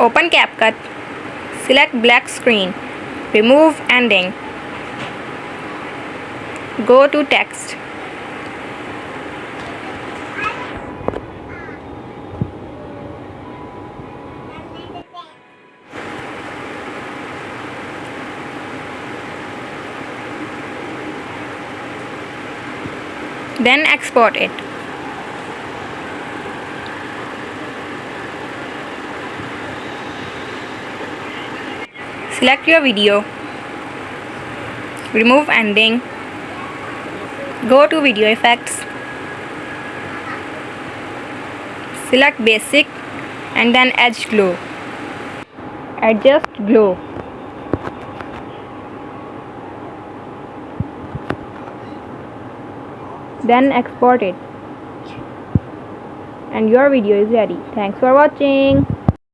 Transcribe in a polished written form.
Open CapCut. Select black screen. Remove ending. Go to text. Then export it. Select your video. Remove ending. Go to video effects. Select basic and then edge glow. Adjust glow. Then export it. And your video is ready. Thanks for watching.